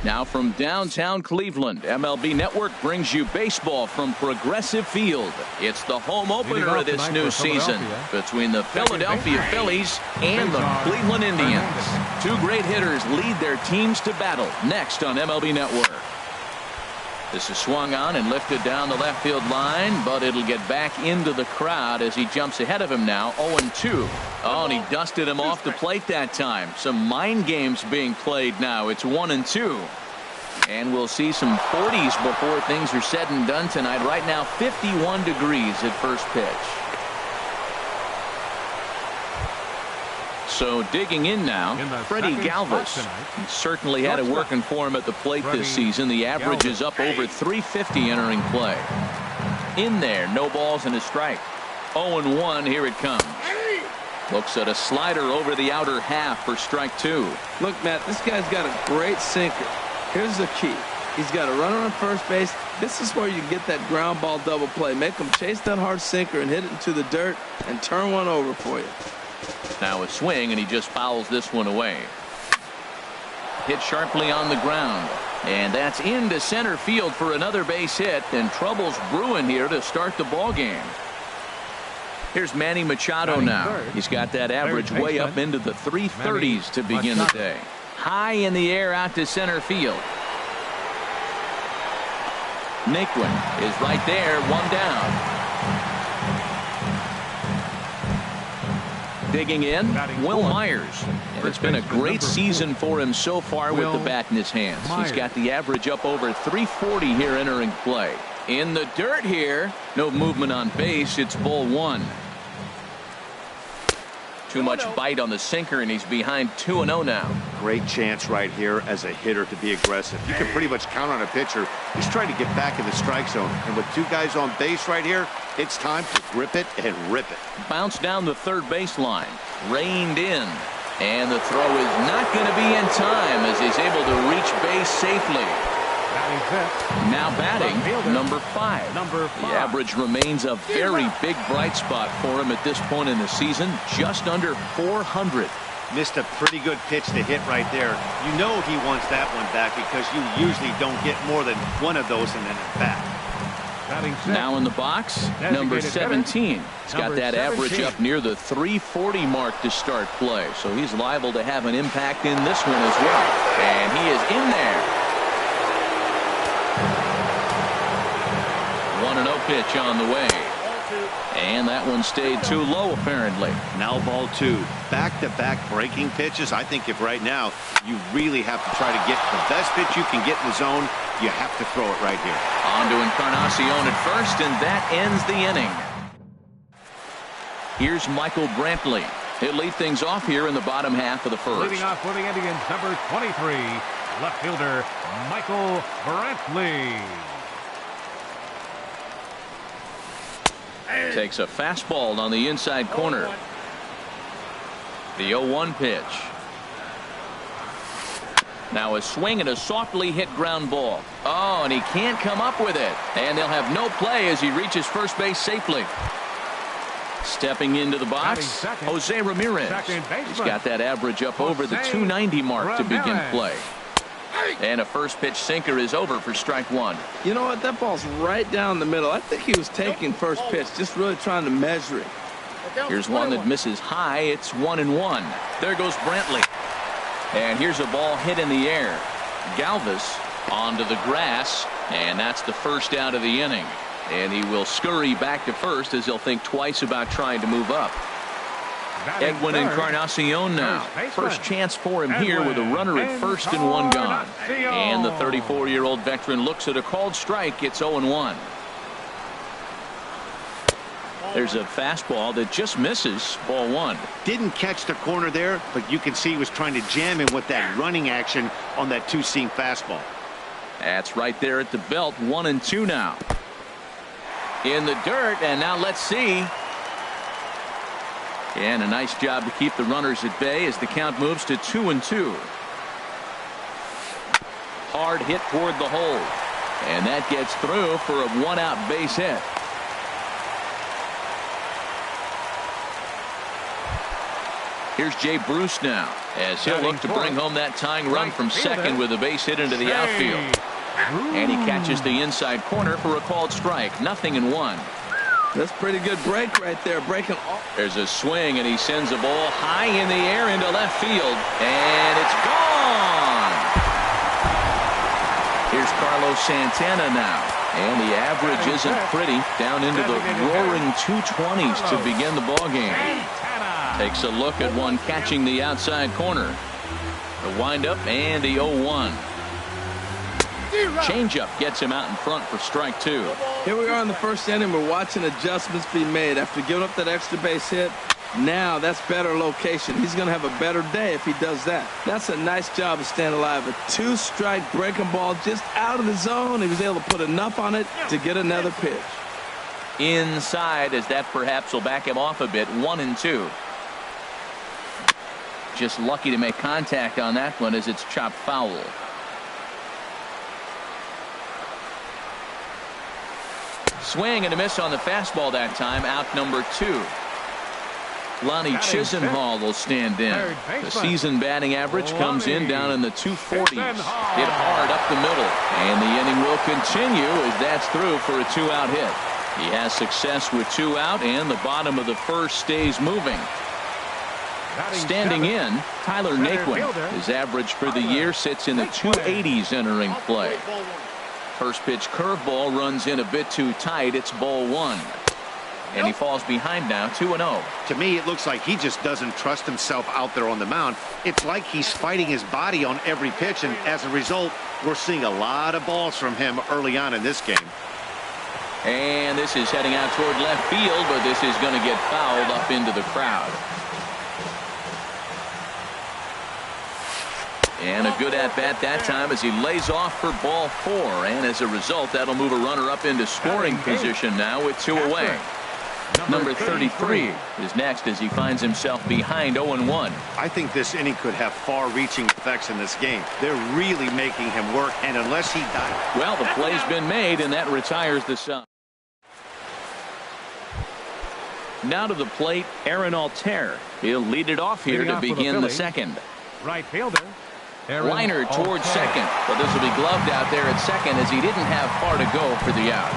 Now from downtown Cleveland, MLB Network brings you baseball from Progressive Field. It's the home opener of this new season between the Philadelphia Phillies and the Cleveland Indians. Two great hitters lead their teams to battle next on MLB Network. This is swung on and lifted down the left field line, but it'll get back into the crowd as he jumps ahead of him now, 0-2. Oh, and he dusted him off the plate that time. Some mind games being played now. It's 1-2. And we'll see some 40s before things are said and done tonight. Right now, 51 degrees at first pitch. So digging in now, Freddie Galvis. He certainly had it working for him at the plate this season. The average is up over 350 entering play. In there, no balls and a strike. 0-1, here it comes. Looks at a slider over the outer half for strike two. Look, Matt, this guy's got a great sinker. Here's the key. He's got a runner on first base. This is where you get that ground ball double play. Make him chase that hard sinker and hit it into the dirt and turn one over for you. Now a swing, and he just fouls this one away. Hit sharply on the ground, and that's into center field for another base hit, and trouble's brewing here to start the ball game. Here's Manny Machado now. He's got that average way up into the 330s to begin the day. High in the air out to center field. Naquin is right there, one down. Digging in, Will Myers. And it's been a great season for him so far with the bat in his hands. He's got the average up over 340 here entering play. In the dirt here, no movement on base. It's ball one. Too much bite on the sinker, and he's behind 2-0 now. Great chance right here as a hitter to be aggressive. You can pretty much count on a pitcher. He's trying to get back in the strike zone. And with two guys on base right here, it's time to grip it and rip it. Bounce down the third baseline. Reined in. And the throw is not going to be in time as he's able to reach base safely. Now batting, number 5. The average remains a very big bright spot for him at this point in the season, just under 400. Missed a pretty good pitch to hit right there. You know he wants that one back because you usually don't get more than one of those in an at-bat. Now in the box, number 17. He's got that average up near the 340 mark to start play, so he's liable to have an impact in this one as well. And he is in there. 1-0 pitch on the way. And that one stayed too low, apparently. Now ball two. Back-to-back breaking pitches. I think if right now you really have to try to get the best pitch you can get in the zone, you have to throw it right here. On to Encarnacion at first, and that ends the inning. Here's Michael Brantley. He'll lead things off here in the bottom half of the first. Leading off for the Indians, number 23, left fielder Michael Brantley. Takes a fastball on the inside corner. The 0-1 pitch. Now a swing and a softly hit ground ball. Oh, and he can't come up with it. And they'll have no play as he reaches first base safely. Stepping into the box, Jose Ramirez. He's got that average up over the 290 mark to begin play. And a first pitch sinker is over for strike one. You know what? That ball's right down the middle. I think he was taking first pitch, just really trying to measure it. Here's one that misses high. It's 1-1. There goes Brantley. And here's a ball hit in the air. Galvis onto the grass, and that's the first out of the inning. And he will scurry back to first as he'll think twice about trying to move up. Edwin Encarnacion now. First chance for him here with a runner at first and one gone. And the 34-year-old veteran looks at a called strike. It's 0-1. There's a fastball that just misses. Ball one. Didn't catch the corner there, but you can see he was trying to jam him with that running action on that two-seam fastball. That's right there at the belt. 1-2 now. In the dirt, and now let's see. And a nice job to keep the runners at bay as the count moves to 2-2. Hard hit toward the hole. And that gets through for a one-out base hit. Here's Jay Bruce now, as he'll look to bring home that tying run from second with a base hit into the outfield. And he catches the inside corner for a called strike. 0-1. That's pretty good break right there. Breaking off. There's a swing, and he sends a ball high in the air into left field. And it's gone. Here's Carlos Santana now. And the average isn't pretty. Down into the roaring 220s to begin the ballgame. Takes a look at one catching the outside corner. The windup and the 0-1. Changeup gets him out in front for strike 2. Here we are in the first inning. We're watching adjustments be made after giving up that extra base hit. Now that's better location. He's going to have a better day if he does that. That's a nice job of staying alive. A 2-strike breaking ball just out of the zone. He was able to put enough on it to get another pitch. Inside, as that perhaps will back him off a bit. 1-2. Just lucky to make contact on that one as it's chopped foul. Swing and a miss on the fastball that time. Out number 2. Lonnie Chisenhall will stand in. The season batting average comes in down in the 240s. Hit hard up the middle. And the inning will continue as that's through for a 2-out hit. He has success with 2 out, and the bottom of the first stays moving. Standing in, Tyler Naquin. His average for the year sits in the 280s entering play. First pitch curveball runs in a bit too tight. It's ball 1. And he falls behind now, 2-0. To me, it looks like he just doesn't trust himself out there on the mound. It's like he's fighting his body on every pitch, and as a result, we're seeing a lot of balls from him early on in this game. And this is heading out toward left field, but this is going to get fouled up into the crowd. And a good at-bat that time as he lays off for ball 4. And as a result, that'll move a runner up into scoring position now with 2 away. Number 33 is next as he finds himself behind 0-1. I think this inning could have far-reaching effects in this game. They're really making him work, and unless he dies... Well, the play's been made, and that retires the side. Now to the plate, Aaron Altair. He'll lead it off here to begin the second. Right fielder. Liner towards second, but this will be gloved out there at second as he didn't have far to go for the out.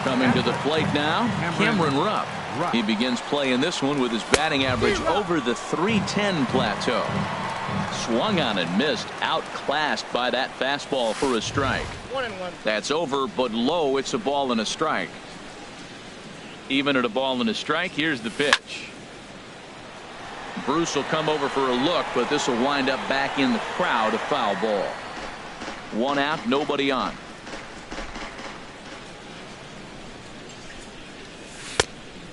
Coming to the plate now, Cameron Rupp. He begins play in this one with his batting average over the .310 plateau. Swung on and missed, outclassed by that fastball for a strike. 1-1. That's over, but low. It's a ball and a strike. Even at a ball and a strike, here's the pitch. Bruce will come over for a look, but this will wind up back in the crowd, a foul ball. 1 out, nobody on.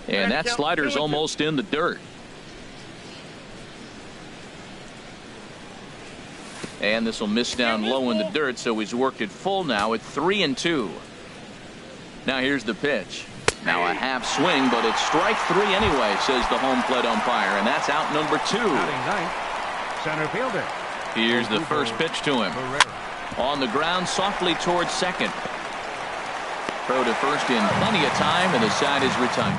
And that slider's almost in the dirt. And this will miss down low in the dirt, so he's worked it full now at 3-2. Now here's the pitch. Now a half swing, but it's strike 3 anyway, says the home plate umpire, and that's out number 2. Center fielder. Here's the first pitch to him. On the ground, softly towards second. Throw to first in plenty of time, and the side is retired.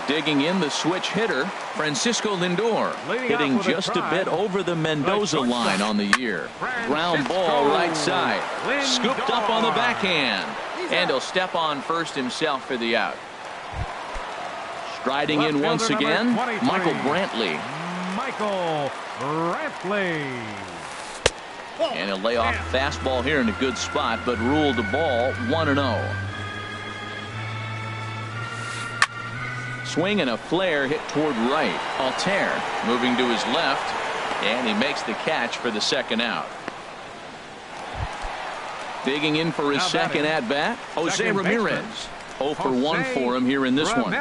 Digging in the switch hitter, Francisco Lindor, hitting just a bit over the Mendoza line on the year. Ground ball right side. Scooped up on the backhand. And he'll step on first himself for the out. Striding in once again, Michael Brantley. And he'll lay off fastball here in a good spot, but ruled the ball 1-0. Swing and a flare hit toward right. Altair moving to his left, and he makes the catch for the second out. Digging in for his second at bat, Jose Ramirez. 0 for 1 for him here in this one.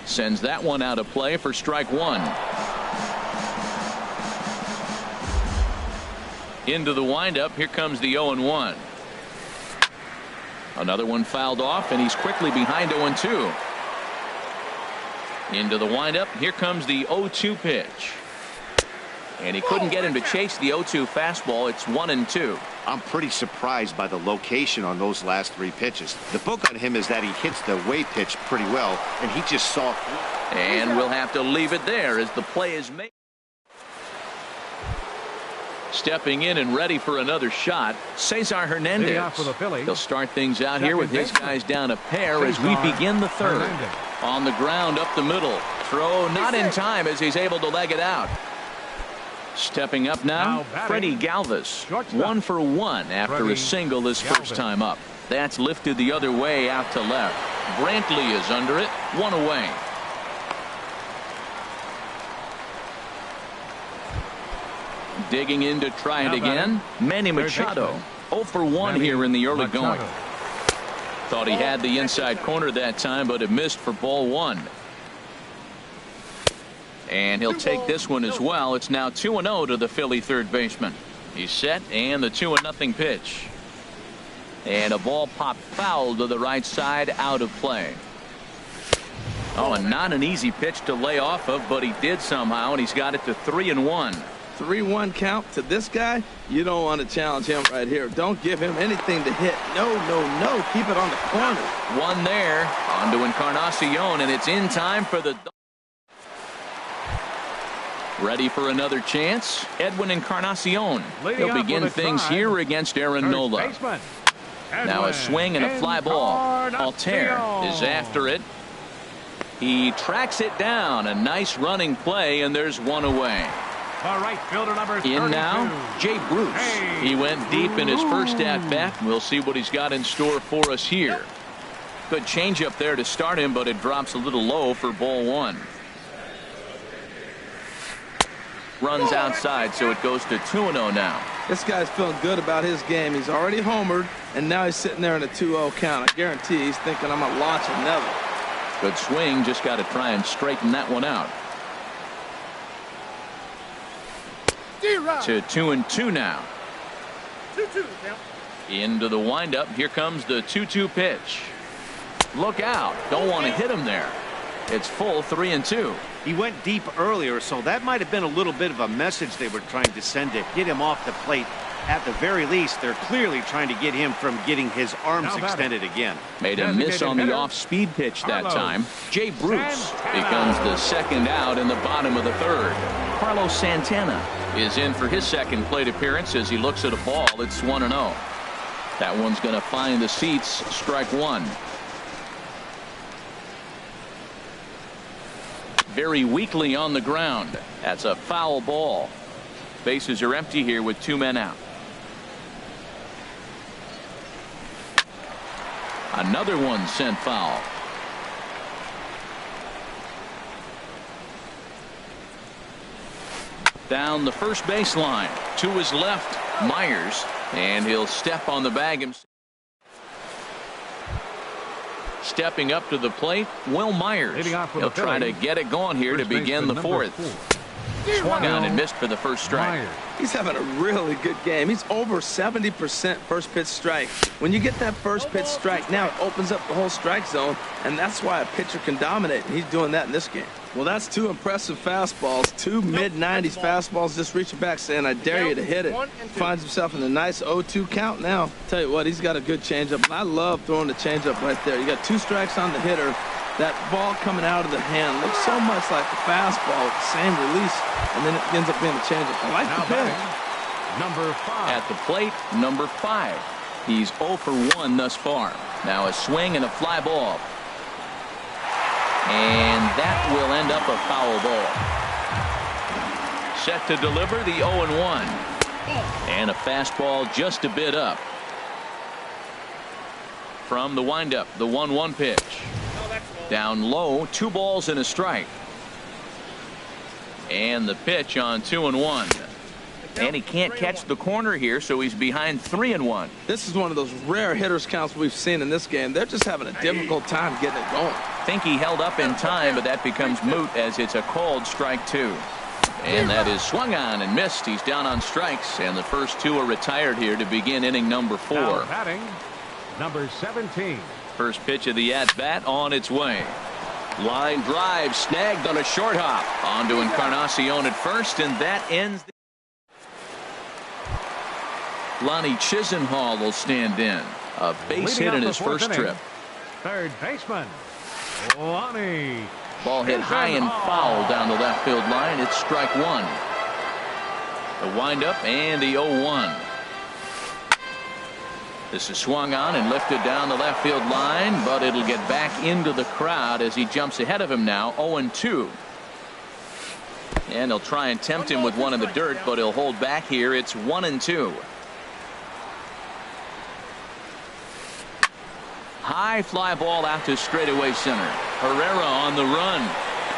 Sends that one out of play for strike 1. Into the windup, here comes the 0-1. Another one fouled off, and he's quickly behind 0-2. Into the windup, here comes the 0-2 pitch. And he couldn't get him to chase the 0-2 fastball. It's 1-2. I'm pretty surprised by the location on those last 3 pitches. The book on him is that he hits the way pitch pretty well, and he just saw. And we'll have to leave it there as the play is made. Stepping in and ready for another shot, Cesar Hernandez. He'll start things out here with his guys down a pair as we begin the third. On the ground up the middle. Throw not in time as he's able to leg it out. Stepping up now, Freddie Galvis. 1 for 1 after a single his first time up. That's lifted the other way out to left. Brantley is under it, 1 away. Digging in to try it again, Manny Machado. 0 for 1 here in the early going. Thought he had the inside corner that time, but it missed for ball 1. And he'll take this one as well. It's now 2-0 to the Philly third baseman. He's set, and the 2-0 pitch. And a ball popped foul to the right side, out of play. Oh, and not an easy pitch to lay off of, but he did somehow, and he's got it to 3-1. 3-1 count to this guy. You don't want to challenge him right here. Don't give him anything to hit. No, no, no. Keep it on the corner. One there. On to Encarnacion, and it's in time for the. Ready for another chance. Edwin Encarnacion. He'll begin things here against Aaron Nola. Now a swing and a fly ball. Altair is after it. He tracks it down. A nice running play, and there's 1 away. Right fielder number 32. In now, Jay Bruce. He went deep in his first at-bat. We'll see what he's got in store for us here. Good changeup there to start him, but it drops a little low for ball 1. Runs outside, so it goes to 2-0 now. This guy's feeling good about his game. He's already homered, and now he's sitting there in a 2-0 count. I guarantee he's thinking, I'm going to launch another. Good swing. Just got to try and straighten that one out. To 2-2 now. 2-2. Into the windup. Here comes the 2-2 pitch. Look out. Don't want to hit him there. It's full 3-2. He went deep earlier, so that might have been a little bit of a message they were trying to send to get him off the plate. At the very least, they're clearly trying to get him from getting his arms extended again. Made a miss on the off-speed pitch that time. Jay Bruce becomes the second out in the bottom of the third. Carlos Santana is in for his second plate appearance as he looks at a ball. It's 1-0. That one's going to find the seats. Strike 1. Very weakly on the ground. That's a foul ball. Bases are empty here with 2 men out. Another one sent foul. Down the first baseline. To his left, Myers. And he'll step on the bag himself. Stepping up to the plate, Will Myers. He'll try to get it going here to begin the fourth. Swung on and missed for the first strike. He's having a really good game. He's over 70% first pitch strike. When you get that first pitch strike, now it opens up the whole strike zone, and that's why a pitcher can dominate, and he's doing that in this game. Well, that's 2 impressive fastballs, 2 mid-90s fastballs, just reaching back saying, I dare you to hit it. Finds himself in a nice 0-2 count now. Tell you what, he's got a good changeup. I love throwing the changeup right there. You got 2 strikes on the hitter. That ball coming out of the hand looks so much like the fastball with the same release, and then it ends up being a changeup. I like the pitch. Number 5. At the plate, number 5. He's 0 for 1 thus far. Now a swing and a fly ball. And that will end up a foul ball. Set to deliver the 0-1. And a fastball just a bit up. From the windup, the 1-1 pitch. Down low, 2 balls and a strike. And the pitch on 2-1. And he can't catch the corner here, so he's behind 3-1. This is one of those rare hitters counts we've seen in this game. They're just having a difficult time getting it going. Think he held up in time, but that becomes moot as it's a called strike 2. And that is swung on and missed. He's down on strikes, and the first 2 are retired here to begin inning number 4. Now batting, number 17. First pitch of the at-bat on its way. Line drive snagged on a short hop. On to Encarnacion at first, and that ends the Lonnie Chisenhall will stand in. A base hit in his first trip. Third baseman, Lonnie. Ball hit high and foul down the left field line. It's strike one. The windup and the 0-1. This is swung on and lifted down the left field line, but it'll get back into the crowd as he jumps ahead of him now. 0-2. And they'll try and tempt him with one in the dirt, but he'll hold back here. It's 1-2. High fly ball out to straightaway center. Herrera on the run,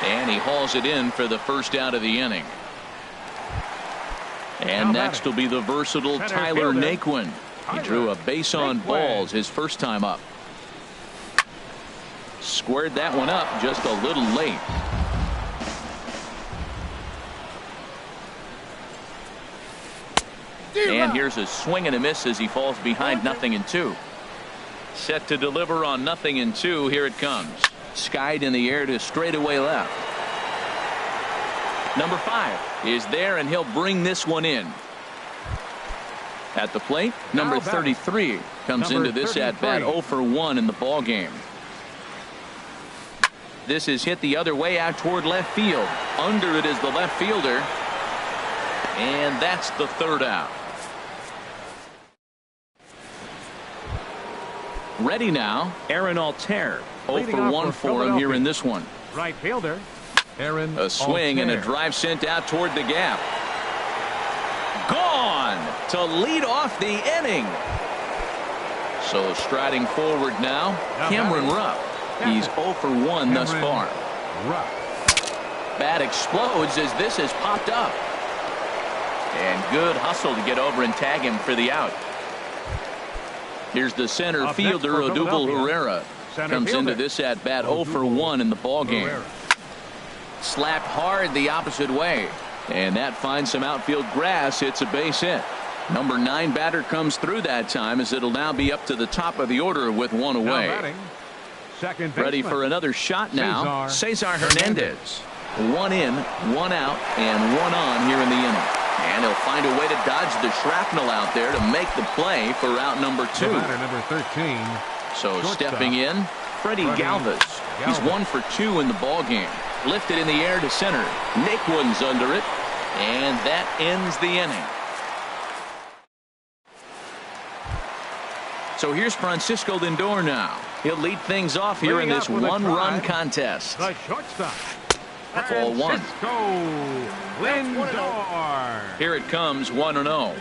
and he hauls it in for the first out of the inning. And next will be the versatile Tyler Naquin. He drew a base on balls his first time up. Squared that one up just a little late. And here's a swing and a miss as he falls behind 0-2. Set to deliver on 0-2. Here it comes. Skied in the air to straightaway left. Number 5 is there, and he'll bring this one in. At the plate, number 33 comes into this at bat 0 for 1 in the ball game. This is hit the other way out toward left field. Under it is the left fielder, and that's the third out. Ready now, Aaron Altair. 0 for 1 for him here in this one. Right fielder, Aaron. A swing Altair. and a drive sent out toward the gap. Gone to lead off the inning. So striding forward now, Cameron Rupp. He's 0 for 1 thus far. Bat explodes as this has popped up. And good hustle to get over and tag him for the out. Here's the center fielder, Odubel Herrera. Comes into this at bat 0 for 1 in the ball game. Slapped hard the opposite way. And that finds some outfield grass. It's a base hit. Number 9 batter comes through that time, as it'll now be up to the top of the order with one away. Ready for another shot now. Cesar Hernandez. 1 in, 1 out, and 1 on here in the inning. And he'll find a way to dodge the shrapnel out there to make the play for out number 2. Number 13. So stepping in, Freddie Galvis. He's 1 for 2 in the ball game. Lifted in the air to center. Naquin's under it, and that ends the inning. So here's Francisco Lindor now. He'll lead things off here in this one-run contest. The shortstop, Ball 1. Lindor. Here it comes, 1-0.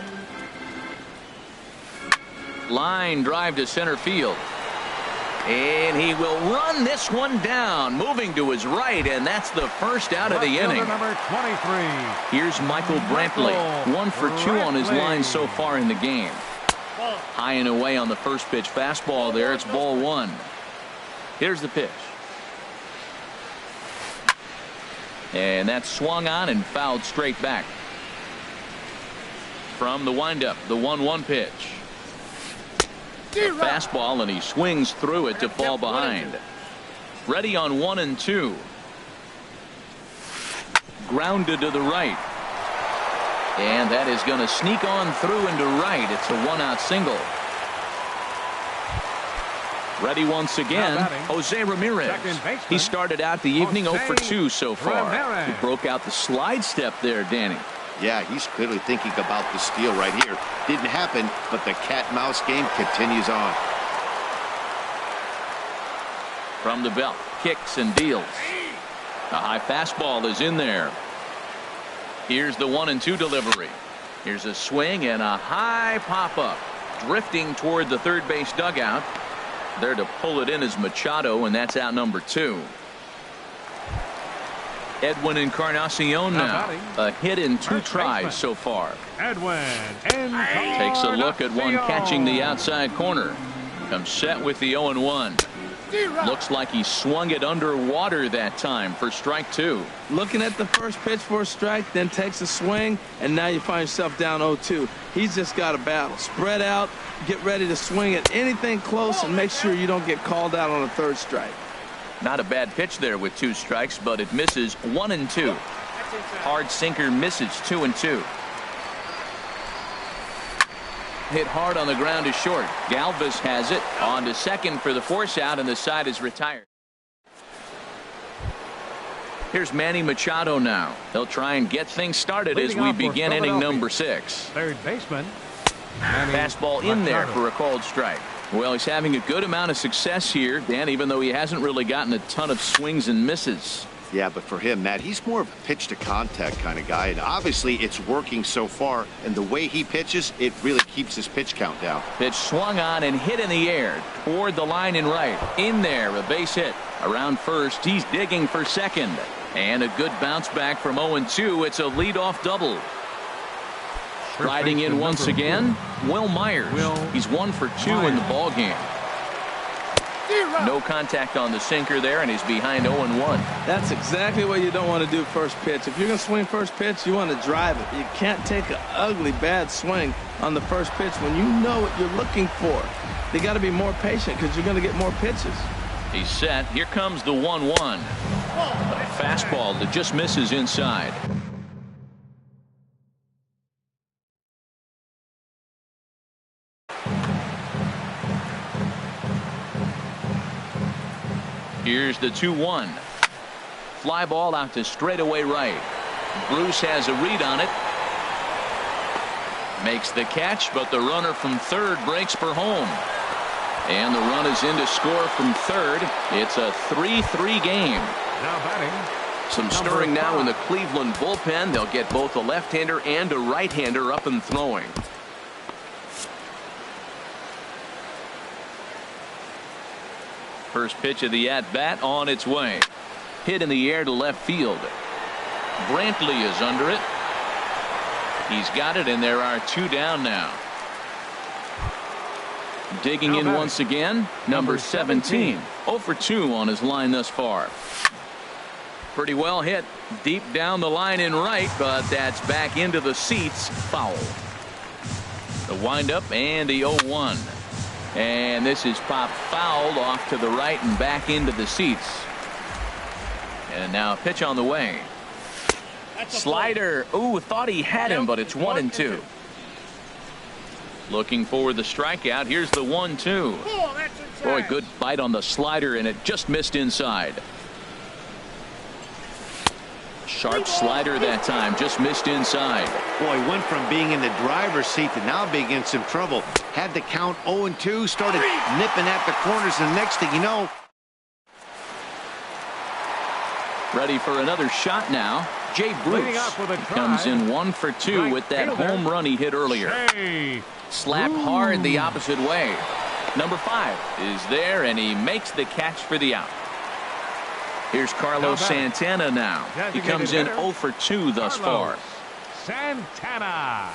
Line drive to center field. And he will run this one down, moving to his right, and that's the first out of the inning. Number 23. Here's Michael Brantley, 1 for 2 on his line so far in the game. High and away on the first pitch fastball there. It's ball 1. Here's the pitch. And that's swung on and fouled straight back. From the windup, the 1-1 pitch. A fastball, and he swings through it to fall behind. Ready on 1 and 2. Grounded to the right. And that is going to sneak on through into right. It's a 1-out single. Ready once again, Jose Ramirez. He started out the evening 0 for 2 so far. He broke out the slide step there, Danny. Yeah, he's clearly thinking about the steal right here. Didn't happen, but the cat-mouse game continues on. From the belt, kicks and deals. A high fastball is in there. Here's the 1-2 delivery. Here's a swing and a high pop-up. Drifting toward the third base dugout. There to pull it in is Machado, and that's out number 2. Edwin Encarnacion now. A hit in 2 tries so far. Edwin Takes a look at one catching the outside corner. Comes set with the 0-1. Looks like he swung it underwater that time for strike 2. Looking at the first pitch for a strike, then takes a swing, and now you find yourself down 0-2. He's just got a battle. Spread out, get ready to swing at anything close, and make sure you don't get called out on a third strike. Not a bad pitch there with 2 strikes, but it misses 1-2. Hard sinker misses 2-2. hit hard on the ground is short. Galvis has it on to second for the force out, and the side is retired. Here's Manny Machado now. They'll try and get things started as we begin inning number 6. Third baseman. Fastball in there for a called strike. Well, he's having a good amount of success here, Dan, even though he hasn't really gotten a ton of swings and misses. Yeah, but for him, Matt, he's more of a pitch to contact kind of guy, and obviously it's working so far, and the way he pitches, it really keeps his pitch count down. Pitch swung on and hit in the air toward the line in right. In there, a base hit. Around first, he's digging for second. And a good bounce back from 0-2. It's a leadoff double. Riding in once again, Will Myers. He's 1 for 2 in the ball game. No contact on the sinker there, and he's behind 0-1. That's exactly what you don't want to do first pitch. If you're going to swing first pitch, you want to drive it. You can't take an ugly, bad swing on the first pitch when you know what you're looking for. They got to be more patient because you're going to get more pitches. He's set. Here comes the 1-1. A fastball that just misses inside. Here's the 2-1. Fly ball out to straightaway right. Bruce has a read on it. Makes the catch, but the runner from third breaks for home. And the run is in to score from third. It's a 3-3 game. Now batting. Some stirring now in the Cleveland bullpen. They'll get both a left-hander and a right-hander up and throwing. First pitch of the at-bat on its way. Hit in the air to left field. Brantley is under it. He's got it, and there are 2 down now. Digging in once again, number 17. 0 for 2 on his line thus far. Pretty well hit deep down the line in right, but that's back into the seats. Foul. The windup and the 0-1. And this is popped fouled off to the right and back into the seats. And now a pitch on the way. Slider. Ooh, thought he had him, but it's 1-2. Looking for the strikeout. Here's the 1-2. Boy, good bite on the slider, and it just missed inside. Sharp slider that time, just missed inside. Boy, went from being in the driver's seat to now being in some trouble. Had the count 0-2, started nipping at the corners, and the next thing you know. Ready for another shot now. Jay Bruce comes in 1 for 2 with that home run he hit earlier. Slap hard the opposite way. Number 5 is there, and he makes the catch for the out. Here's Carlos Santana now. He comes in 0 for 2 thus far. Santana.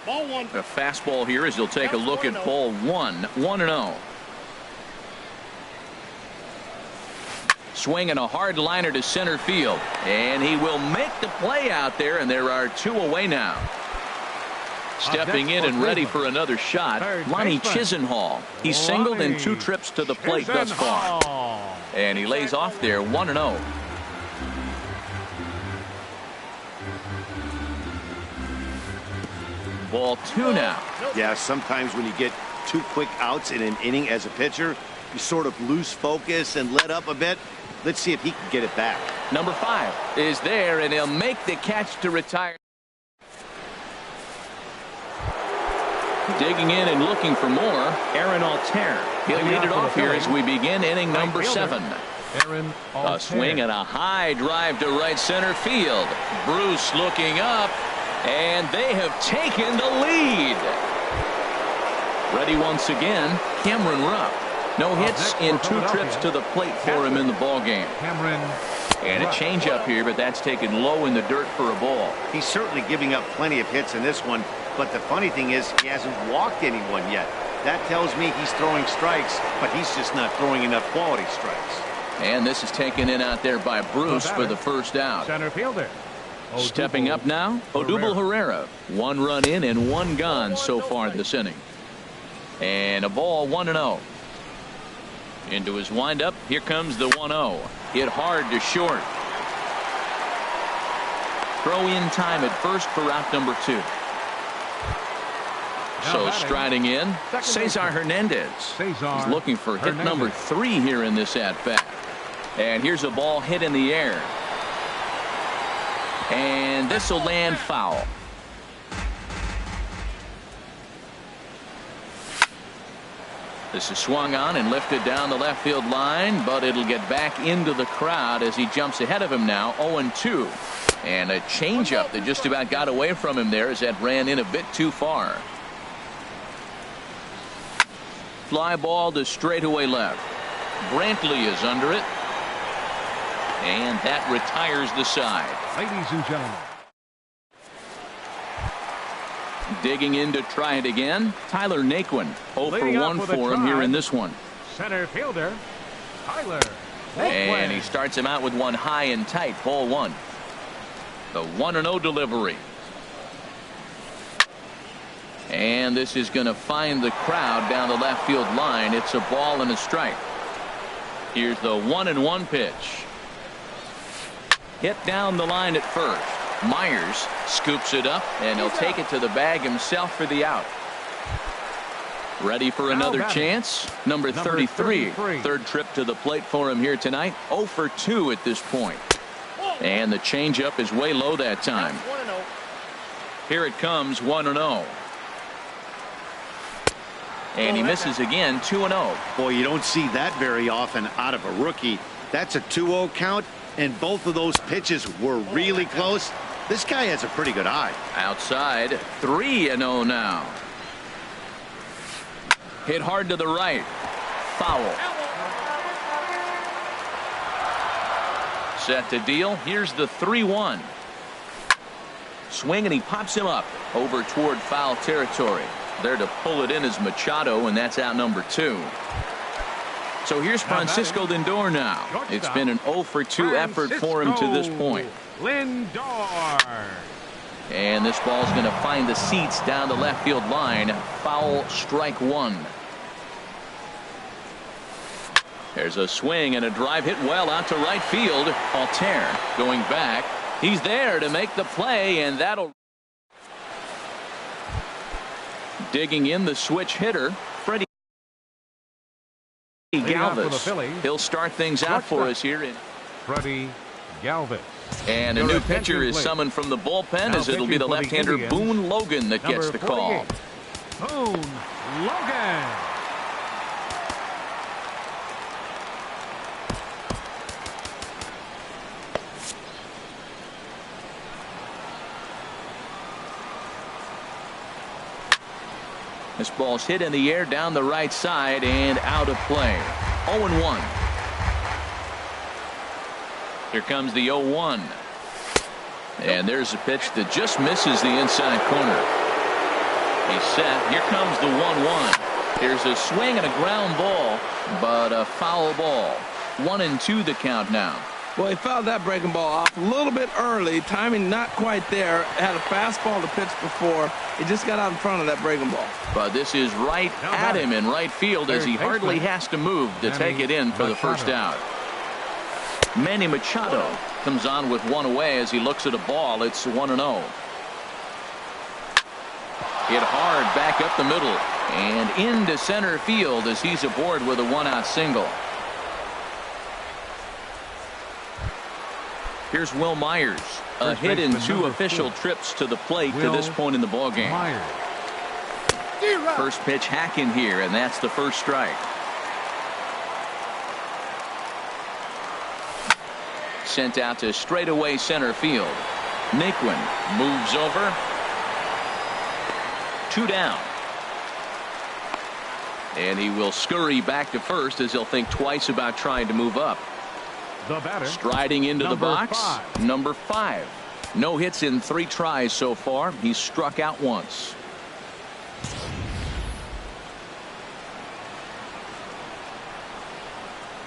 A fastball here as he'll take a look at ball 1. 1-0. Swinging a hard liner to center field, and he will make the play out there, and there are 2 away now. Stepping in and ready for another shot, Lonnie Chisenhall. He's singled in 2 trips to the plate thus far. And he lays off there 1-0. Ball 2 now. Yeah, sometimes when you get 2 quick outs in an inning as a pitcher, you sort of lose focus and let up a bit. Let's see if he can get it back. Number 5 is there, and he'll make the catch to retire. Digging in and looking for more, Aaron Altair. He'll lead it off here as we begin inning number 7. A swing and a high drive to right center field. Bruce looking up, and they have taken the lead. Ready once again, Cameron Rupp. No hits in 2 trips to the plate for him in the ball game. And a changeup here, but that's taken low in the dirt for a ball. He's certainly giving up plenty of hits in this one, but the funny thing is he hasn't walked anyone yet. That tells me he's throwing strikes, but he's just not throwing enough quality strikes. And this is taken in out there by Bruce for the first out. Center fielder. Stepping up now, Odubel Herrera. 1 run in and 1 gone so far this inning. And a ball 1-0. Into his windup, here comes the 1-0. Hit hard to short. Throw in time at first for out number 2. So striding in, Cesar Hernandez. He's looking for hit number 3 here in this at-bat. And here's a ball hit in the air. And this will land foul. This is swung on and lifted down the left field line, but it'll get back into the crowd as he jumps ahead of him now, 0-2. And a changeup that just about got away from him there as that ran in a bit too far. Fly ball to straightaway left. Brantley is under it. And that retires the side. Ladies and gentlemen. Digging in to try it again, Tyler Naquin. 0 for 1 for him here in this one. Center fielder, Tyler Naquin. And he starts him out with one high and tight, ball 1. The 1-0 delivery. And this is going to find the crowd down the left field line. It's a ball and a strike. Here's the 1-1 pitch. Hit down the line at first. Myers scoops it up, and he'll take it to the bag himself for the out. Ready for another chance? Number 33. Third trip to the plate for him here tonight. 0 for 2 at this point. And the changeup is way low that time. Here it comes, 1-0. And he misses again, 2-0. Boy, you don't see that very often out of a rookie. That's a 2-0 count, and both of those pitches were really close. This guy has a pretty good eye. Outside, 3-0 now. Hit hard to the right. Foul. Set to deal. Here's the 3-1. Swing, and he pops him up over toward foul territory. There to pull it in is Machado, and that's out number 2. So here's Francisco Lindor now. It's been an 0 for 2 effort for him to this point. Lindor. And this ball's going to find the seats down the left field line. Foul, strike 1. There's a swing and a drive hit well out to right field. Altair going back. He's there to make the play, and that'll. Digging in the switch hitter, Freddie Galvis. He'll start things out for us here. Freddie Galvis. And a new pitcher is summoned from the bullpen, as it'll be the left-hander Boone Logan that gets the call. Boone Logan. This ball's hit in the air down the right side and out of play. 0-1. Here comes the 0-1. And there's a pitch that just misses the inside corner. He's set. Here comes the 1-1. Here's a swing and a ground ball, but a foul ball. 1-2 the count now. Well, he fouled that breaking ball off a little bit early. Timing not quite there. Had a fastball to pitch before. He just got out in front of that breaking ball. But this is right at him in right field, as he hardly has to move to take it in for the first out. Manny Machado comes on with one away as he looks at a ball. It's 1-0. Hit hard back up the middle and into center field as he's aboard with a 1-out single. Here's Will Myers, a hit in 2 official trips to the plate to this point in the ballgame. First pitch hack in here, and that's the first strike. Sent out to straightaway center field. Naquin moves over. 2 down. And he will scurry back to first as he'll think twice about trying to move up. The batter, striding into the box, number 5. No hits in 3 tries so far. He's struck out once.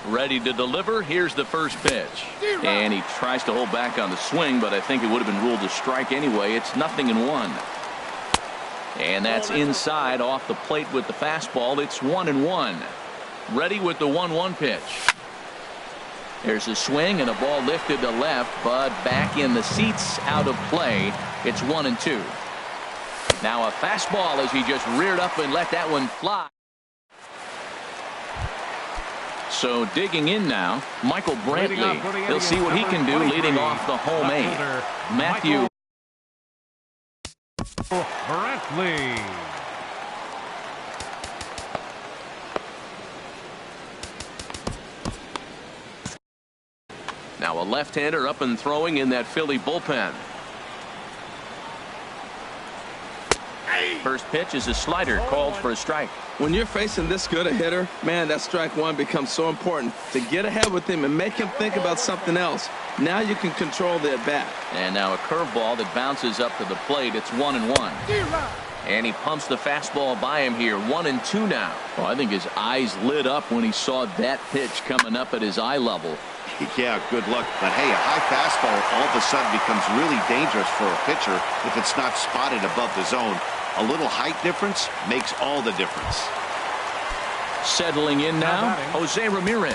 Ready to deliver. Here's the first pitch. And he tries to hold back on the swing, but I think it would have been ruled a strike anyway. It's 0-1. And that's inside off the plate with the fastball. It's 1-1. Ready with the 1-1 pitch. There's a swing and a ball lifted to left, but back in the seats, out of play. It's 1-2. Now a fastball as he just reared up and let that one fly. So digging in now, Michael Brantley. He'll see what he can do leading off the home eight. Matthew Brantley. Now a left-hander up and throwing in that Philly bullpen. First pitch is a slider called for a strike. When you're facing this good a hitter, man, that strike one becomes so important to get ahead with him and make him think about something else. Now you can control the at-bat. And now a curveball that bounces up to the plate. It's 1-1. And he pumps the fastball by him here. 1-2 now. Well, I think his eyes lit up when he saw that pitch coming up at his eye level. Yeah, good luck. But hey, a high fastball all of a sudden becomes really dangerous for a pitcher if it's not spotted above the zone. A little height difference makes all the difference. Settling in now, Jose Ramirez,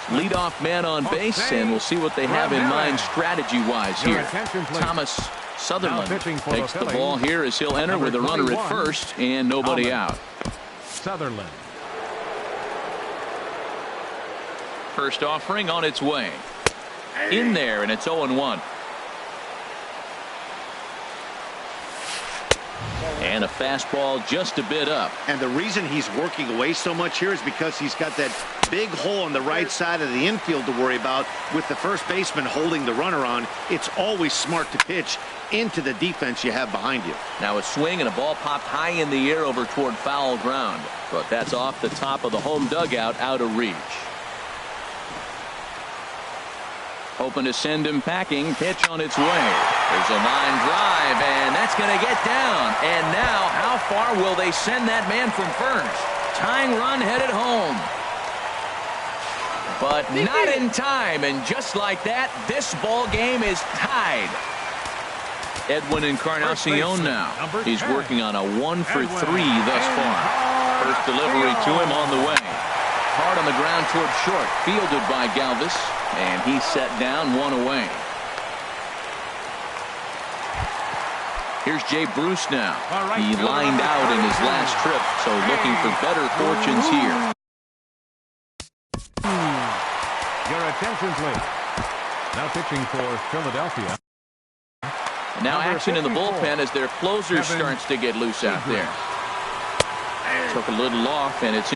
leadoff man on base, and we'll see what they have in mind strategy-wise here. Thomas Sutherland takes the ball here as he'll enter with a runner at first and nobody out. Sutherland. First offering on its way. In there, and it's 0-1. And a fastball just a bit up. And the reason he's working away so much here is because he's got that big hole on the right side of the infield to worry about. With the first baseman holding the runner on, it's always smart to pitch into the defense you have behind you. Now a swing and a ball popped high in the air over toward foul ground. But that's off the top of the home dugout, out of reach. Hoping to send him packing. Pitch on its way. There's a line drive, and that's going to get down. And now, how far will they send that man from first? Tying run headed home. But not in time, and just like that, this ball game is tied. Edwin Encarnacion now. He's working on a 1-for-3 thus far. First delivery to him on the way. Hard on the ground toward short. Fielded by Galvis. And he's set down, one away. Here's Jay Bruce now. He lined out in his last trip, so looking for better fortunes here. Your attention, please. Now pitching for Philadelphia. Now action in the bullpen as their closer starts to get loose out there. Took a little off, and it's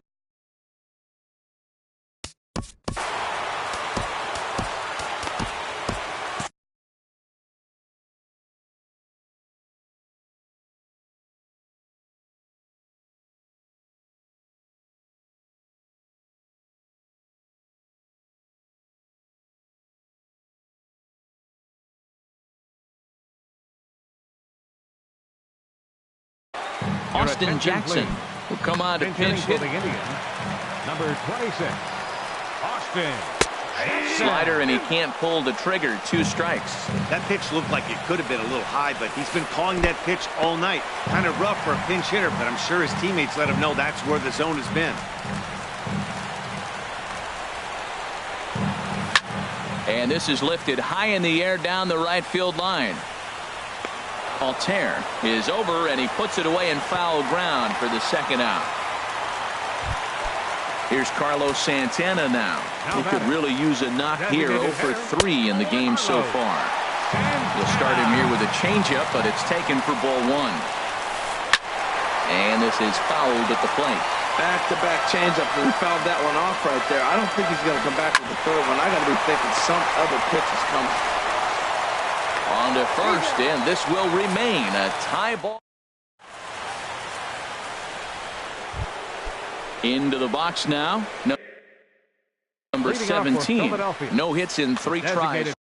Austin Jackson will come on to pinch hit. For the Indians, number 26, Austin. Slider, and he can't pull the trigger. 2 strikes. That pitch looked like it could have been a little high, but he's been calling that pitch all night. Kind of rough for a pinch hitter, but I'm sure his teammates let him know that's where the zone has been. And this is lifted high in the air down the right field line. Altair is over, and he puts it away in foul ground for the second out. Here's Carlos Santana now. He could really use a knock here. 0-for-3 in the game so far. He'll start him here with a changeup, but it's taken for ball 1. And this is fouled at the plate. Back-to-back changeup, and he fouled that one off right there. I don't think he's going to come back with the third one. I got to be thinking some other pitch is coming. On to first, and this will remain a tie ball. Into the box now. Number 17. No hits in 3 tries.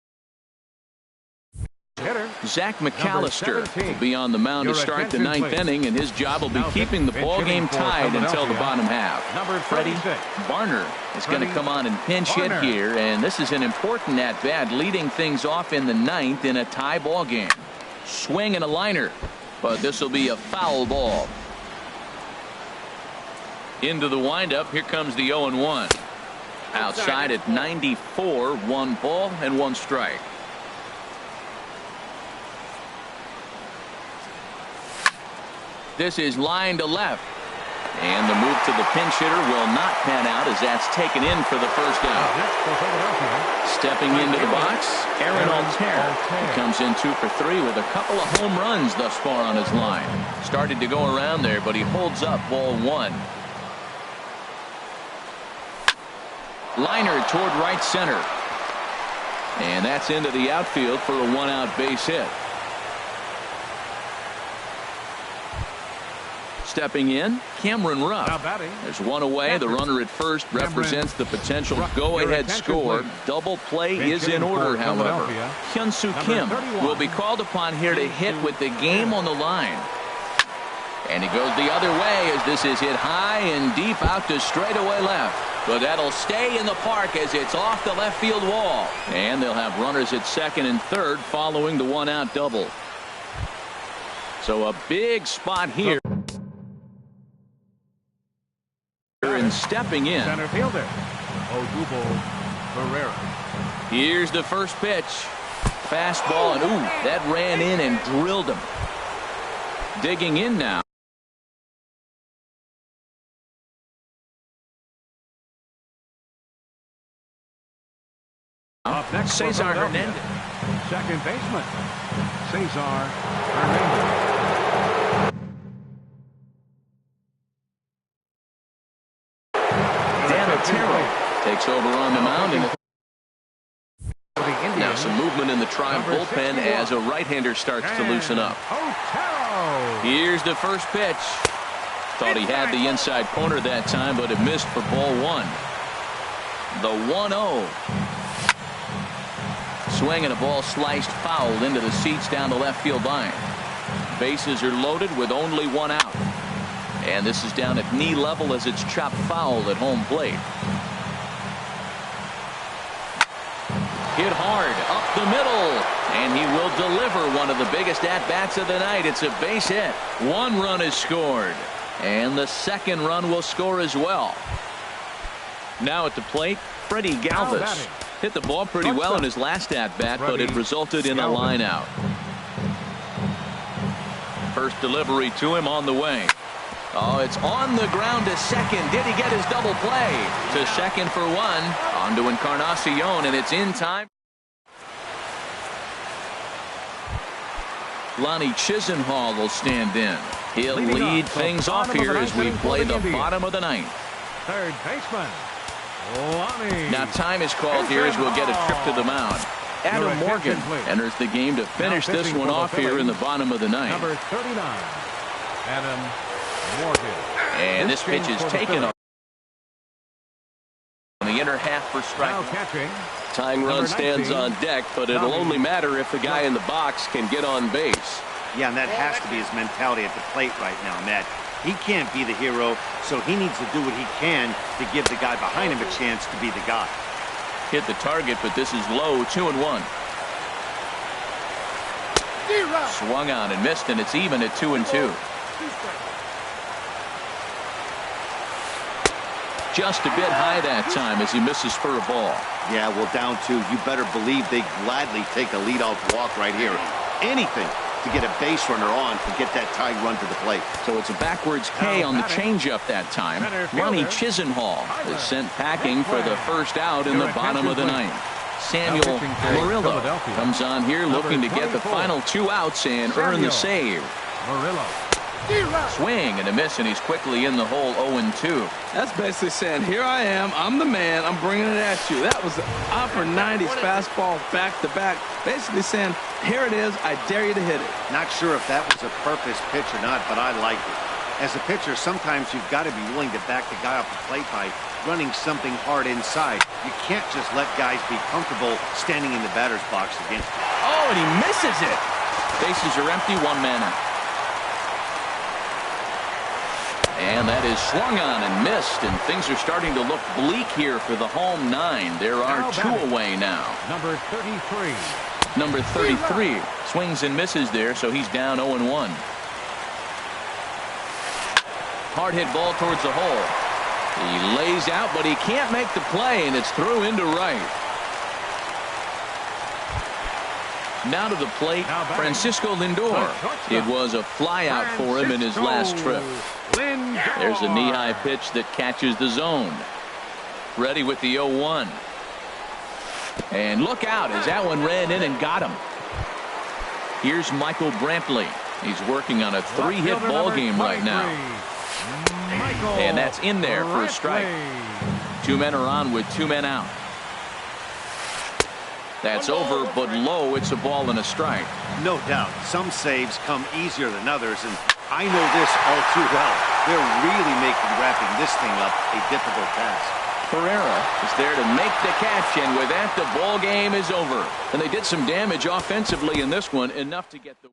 Zach McAllister will be on the mound to start the 9th inning, and his job will be keeping the ball game tied until the bottom half. Freddie Barner is going to come on and pinch hit here, and this is an important at-bat, leading things off in the 9th in a tie ball game. Swing and a liner, but this will be a foul ball. Into the windup, here comes the 0-1. Outside at 94, 1 ball and 1 strike. This is line to left. And the move to the pinch hitter will not pan out as that's taken in for the first out. Stepping into the box, Aaron Altair. He comes in 2 for 3 with a couple of home runs thus far on his line. Started to go around there, but he holds up ball 1. Liner toward right center. And that's into the outfield for a 1-out base hit. Stepping in, Cameron Rupp. There's one away. The runner at first represents the potential go-ahead score. Double play is in order, however. Hyun-Soo Kim will be called upon here to hit with the game on the line. And he goes the other way as this is hit high and deep out to straightaway left. But that'll stay in the park as it's off the left field wall. And they'll have runners at second and third following the 1-out double. So a big spot here. And stepping in. Center fielder, Odubel Herrera. Here's the first pitch. Fastball, and ooh, that ran in and drilled him. Digging in now. Up next, Cesar Hernandez. Second baseman, Cesar Hernandez. Takes over on the mound. And now some movement in the Tribe bullpen as a right-hander starts to loosen up. Here's the first pitch. Thought he had the inside corner that time, but it missed for ball 1. The 1-0. Swing and a ball sliced foul into the seats down the left field line. Bases are loaded with only 1 out. And this is down at knee level as it's chopped foul at home plate. Hit hard up the middle, and he will deliver one of the biggest at-bats of the night. It's a base hit. 1 run is scored, and the second run will score as well. Now at the plate, Freddie Galvis hit the ball pretty well in his last at-bat, but it resulted in a line out. First delivery to him on the way. Oh, it's on the ground to second. Did he get his double play? To second for 1. On to Encarnacion, and it's in time. Lonnie Chisenhall will stand in. He'll lead things off here as we play the bottom of the 9th. Third baseman, Lonnie. Now time is called here as we'll get a trip to the mound. Adam Morgan enters the game to finish this one off here in the bottom of the 9th. Number 39, Adam Morgan. And this pitch is taken on the inner half for strike. Tying run stands on deck, but it'll only matter if the guy in the box can get on base. Yeah, and that has to be his mentality at the plate right now, Matt. He can't be the hero, so he needs to do what he can to give the guy behind him a chance to be the guy. Hit the target, but this is low, 2-1. Swung on and missed, and it's even at 2-2. Just a bit high that time as he misses for a ball. Yeah, well, down 2. You better believe they gladly take a leadoff walk right here. Anything to get a base runner on and get that tying run to the plate. So it's a backwards K on the changeup that time. Lonnie Chisenhall is sent packing for the first out in the bottom of the 9th. Samuel Murillo comes on here looking to get the final 2 outs and earn the save. Murillo. Swing and a miss, and he's quickly in the hole 0-2. That's basically saying, here I am, I'm the man, I'm bringing it at you. That was an upper 90s fastball back-to-back. Basically saying, here it is, I dare you to hit it. Not sure if that was a purpose pitch or not, but I like it. As a pitcher, sometimes you've got to be willing to back the guy off the plate by running something hard inside. You can't just let guys be comfortable standing in the batter's box against you. Oh, and he misses it. Bases are empty, 1 man out. And that is swung on and missed, and things are starting to look bleak here for the home 9. There are 2 away now. Number 33. Number 33 swings and misses there, so he's down 0-1. Hard hit ball towards the hole. He lays out, but he can't make the play, and it's through into right. Now to the plate, Francisco Lindor. It was a flyout for him in his last trip. There's a knee-high pitch that catches the zone. Ready with the 0-1. And look out as that one ran in and got him. Here's Michael Brantley. He's working on a 3-hit ball game right now. And that's in there for a strike. 2 men are on with 2 men out. That's over, but low. It's a ball and a strike. No doubt. Some saves come easier than others, and I know this all too well. They're really making wrapping this thing up a difficult task. Pereira is there to make the catch, and with that, the ball game is over. And they did some damage offensively in this one, enough to get the